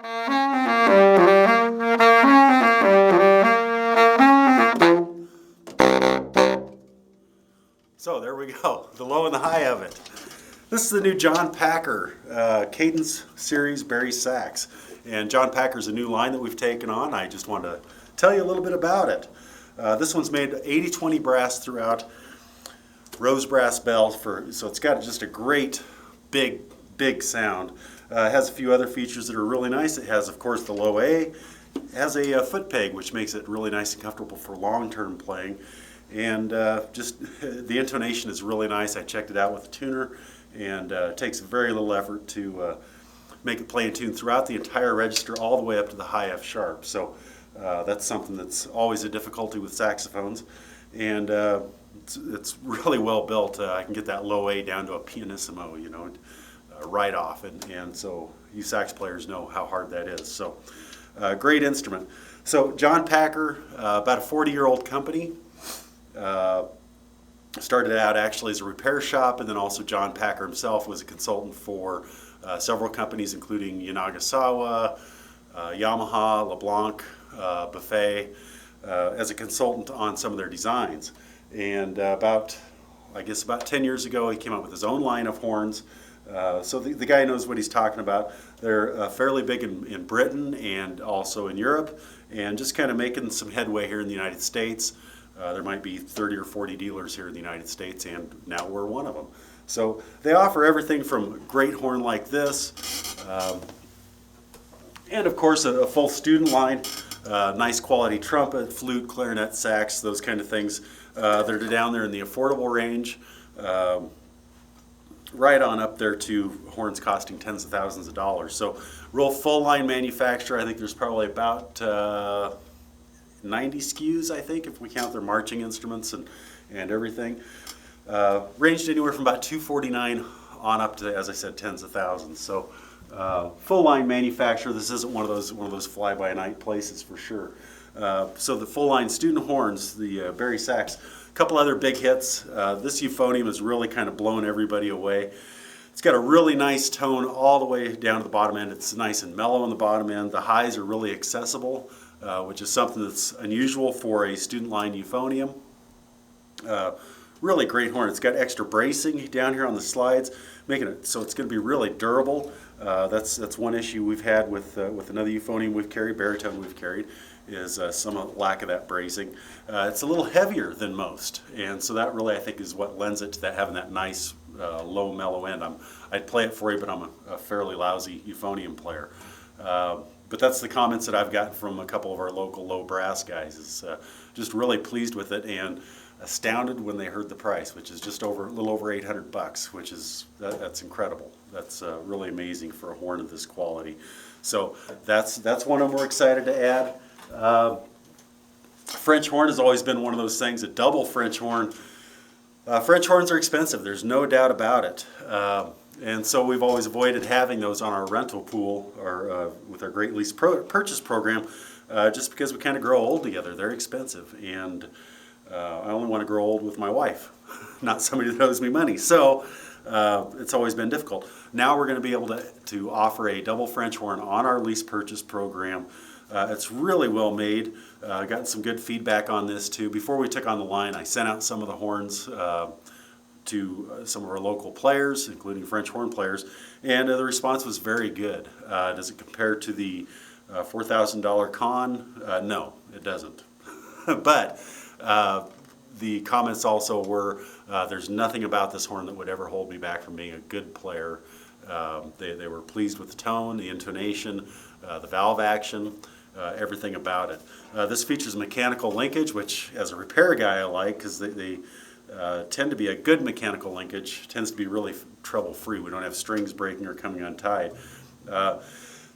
So there we go, the low and the high of it. This is the new John Packer Cadence series Bari sax. And John Packer's a new line that we've taken on. I just wanted to tell you a little bit about it. This one's made 80-20 brass throughout, rose brass bell, so it's got just a great big sound. It has a few other features that are really nice. It has, of course, the low A. It has a foot peg, which makes it really nice and comfortable for long-term playing. And just the intonation is really nice. I checked it out with a tuner, and it takes very little effort to make it play in tune throughout the entire register all the way up to the high F sharp. So that's something that's always a difficulty with saxophones. And it's really well built. I can get that low A down to a pianissimo, you know, right off. And so you sax players know how hard that is. So great instrument. So John Packer, about a 40-year-old company. Started out actually as a repair shop, and then also John Packer himself was a consultant for several companies, including Yanagasawa, Yamaha, LeBlanc, Buffet, as a consultant on some of their designs. And about 10 years ago, he came up with his own line of horns. So the guy knows what he's talking about. They're fairly big in Britain and also in Europe, and just kind of making some headway here in the United States. There might be 30 or 40 dealers here in the United States, and now we're one of them. So they offer everything from a great horn like this, and of course a full student line, nice quality trumpet, flute, clarinet, sax, those kind of things that are down there in the affordable range, right on up there to horns costing tens of thousands of dollars. So real full line manufacturer. I think there's probably about 90 SKUs, I think, if we count their marching instruments and everything. Ranged anywhere from about $249 on up to, as I said, tens of thousands. So full line manufacturer. This isn't one of those fly by night places for sure. So the full line student horns, the Bari sax. A couple other big hits. This Euphonium has really kind of blown everybody away. It's got a really nice tone all the way down to the bottom end. It's nice and mellow on the bottom end. The highs are really accessible, which is something that's unusual for a student line euphonium. Really great horn. It's got extra bracing down here on the slides, making it so it's going to be really durable. That's one issue we've had with another euphonium we've carried, baritone we've carried, is some lack of that bracing. It's a little heavier than most, and so that really I think is what lends it to that, having that nice low mellow end. I'd play it for you, but I'm a fairly lousy euphonium player. But that's the comments that I've gotten from a couple of our local low brass guys. Is just really pleased with it and astounded when they heard the price, which is just a little over $800, which is that's incredible. That's really amazing for a horn of this quality. So that's one I'm more excited to add. French horn has always been one of those things. A double French horn. French horns are expensive. There's no doubt about it. And so we've always avoided having those on our rental pool or with our Great Lease Purchase program, just because we kind of grow old together. They're expensive, and I only want to grow old with my wife, not somebody that owes me money. So it's always been difficult. Now we're going to be able to offer a double French horn on our lease purchase program. It's really well made. Gotten some good feedback on this too. Before we took on the line, I sent out some of the horns to some of our local players, including French horn players, and the response was very good. Does it compare to the $4,000 con? No, it doesn't. But the comments also were, there's nothing about this horn that would ever hold me back from being a good player. They were pleased with the tone, the intonation, the valve action, everything about it. This features mechanical linkage, which as a repair guy I like, because they tend to be a good mechanical linkage, tends to be really trouble-free. We don't have strings breaking or coming untied.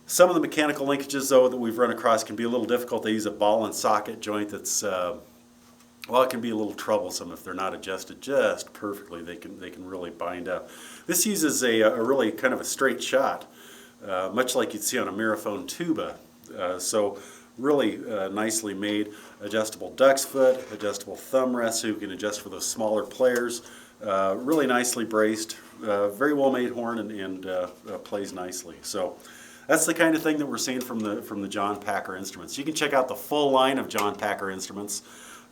Some of the mechanical linkages, though, that we've run across can be a little difficult. They use a ball and socket joint that's, well, it can be a little troublesome if they're not adjusted just perfectly. They can really bind up. This uses a really kind of a straight shot, much like you'd see on a Miraphone tuba. So really nicely made, adjustable duck's foot, adjustable thumb rest so you can adjust for those smaller players. Really nicely braced, very well made horn and plays nicely. So that's the kind of thing that we're seeing from the John Packer instruments. You can check out the full line of John Packer instruments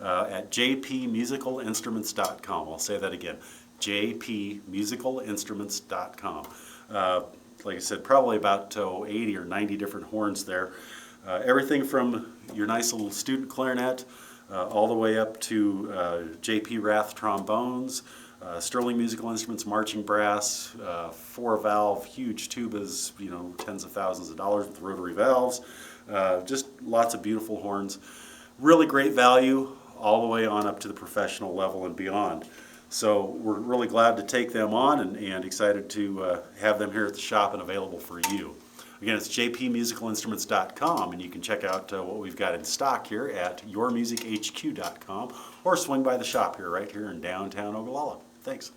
at jpmusicalinstruments.com. I'll say that again, jpmusicalinstruments.com. Like I said, probably about 80 or 90 different horns there. Everything from your nice little student clarinet all the way up to J.P. Rath trombones, Sterling Musical Instruments marching brass, 4-valve huge tubas, you know, tens of thousands of dollars with rotary valves. Just lots of beautiful horns. Really great value all the way on up to the professional level and beyond. So we're really glad to take them on and excited to have them here at the shop and available for you. Again, it's jpmusicalinstruments.com, and you can check out what we've got in stock here at yourmusichq.com, or swing by the shop here right here in downtown Ogallala. Thanks.